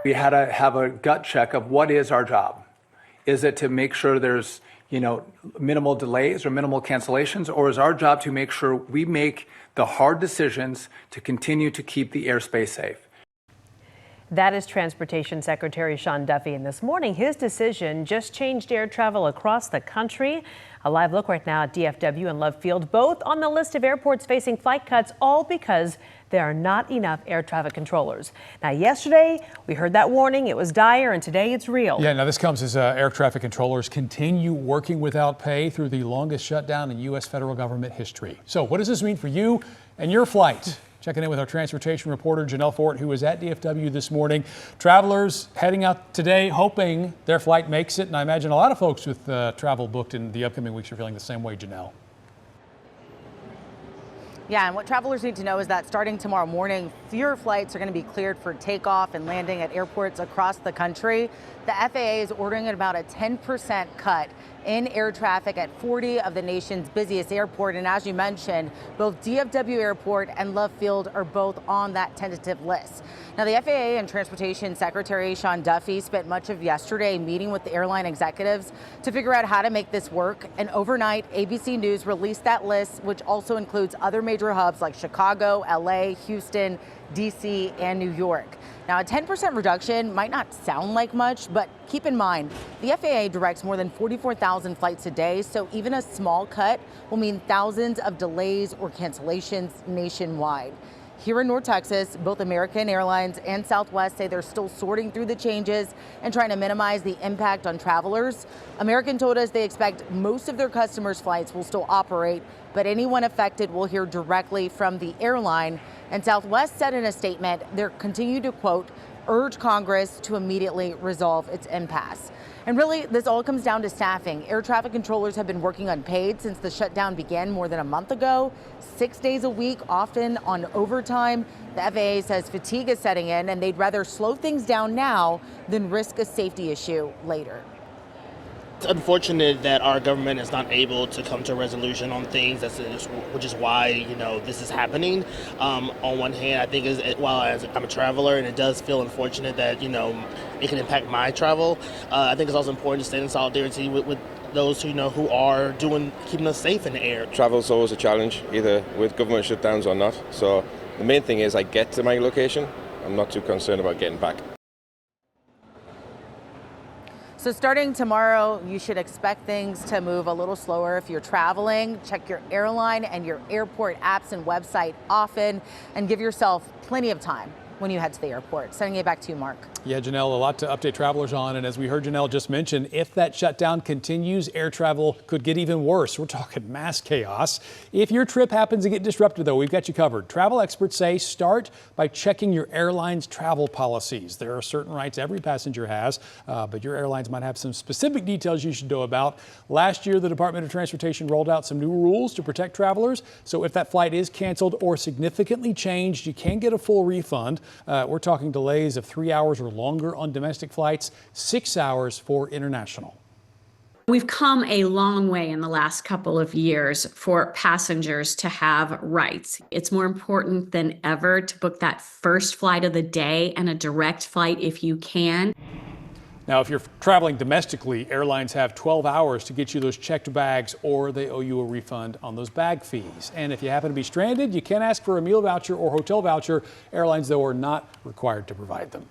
We had to have a gut check of what is our job. Is it to make sure there's minimal delays or minimal cancellations, or is our job to make sure we make the hard decisions to continue to keep the airspace safe? That is Transportation Secretary Sean Duffy. And this morning, his decision just changed air travel across the country. A live look right now at DFW and Love Field, both on the list of airports facing flight cuts, all because there are not enough air traffic controllers. Now, yesterday, we heard that warning. It was dire, and today it's real. Yeah, now this comes as air traffic controllers continue working without pay through the longest shutdown in U.S. federal government history. So what does this mean for you and your flight? Checking in with our transportation reporter, Janelle Fort, who was at DFW this morning. Travelers heading out today, hoping their flight makes it. And I imagine a lot of folks with travel booked in the upcoming weeks are feeling the same way, Janelle. Yeah, and what travelers need to know is that starting tomorrow morning, fewer flights are going to be cleared for takeoff and landing at airports across the country. The FAA is ordering about a 10% cut in air traffic at 40 of the nation's busiest airports. And as you mentioned, both DFW Airport and Love Field are both on that tentative list. Now, the FAA and Transportation Secretary Sean Duffy spent much of yesterday meeting with the airline executives to figure out how to make this work. And overnight, ABC News released that list, which also includes other major hubs like Chicago, LA, Houston, DC, and New York. Now, a 10% reduction might not sound like much, but keep in mind, the FAA directs more than 44,000 flights a day, so even a small cut will mean thousands of delays or cancellations nationwide. Here in North Texas, both American Airlines and Southwest say they're still sorting through the changes and trying to minimize the impact on travelers. American told us they expect most of their customers' flights will still operate, but anyone affected will hear directly from the airline. And Southwest said in a statement they're continue to, quote, urge Congress to immediately resolve its impasse. And really, this all comes down to staffing. Air traffic controllers have been working unpaid since the shutdown began more than a month ago, 6 days a week, often on overtime. The FAA says fatigue is setting in, and they'd rather slow things down now than risk a safety issue later. It's unfortunate that our government is not able to come to a resolution on things, which is why this is happening. On one hand, I think as I'm a traveler, and it does feel unfortunate that it can impact my travel. I think it's also important to stay in solidarity with those who are keeping us safe in the air. Travel is always a challenge, either with government shutdowns or not. So the main thing is I get to my location. I'm not too concerned about getting back. So starting tomorrow, you should expect things to move a little slower if you're traveling. Check your airline and your airport apps and website often, and give yourself plenty of time when you head to the airport. Sending it back to you, Mark. Yeah, Janelle, a lot to update travelers on. And as we heard Janelle just mention, if that shutdown continues, air travel could get even worse. We're talking mass chaos. If your trip happens to get disrupted, though, we've got you covered. Travel experts say start by checking your airline's travel policies. There are certain rights every passenger has, but your airlines might have some specific details you should know about. Last year, the Department of Transportation rolled out some new rules to protect travelers. So if that flight is canceled or significantly changed, you can get a full refund. We're talking delays of 3 hours or longer on domestic flights, 6 hours for international. We've come a long way in the last couple of years for passengers to have rights. It's more important than ever to book that first flight of the day and a direct flight if you can. Now, if you're traveling domestically, airlines have 12 hours to get you those checked bags, or they owe you a refund on those bag fees. And if you happen to be stranded, you can ask for a meal voucher or hotel voucher. Airlines, though, are not required to provide them.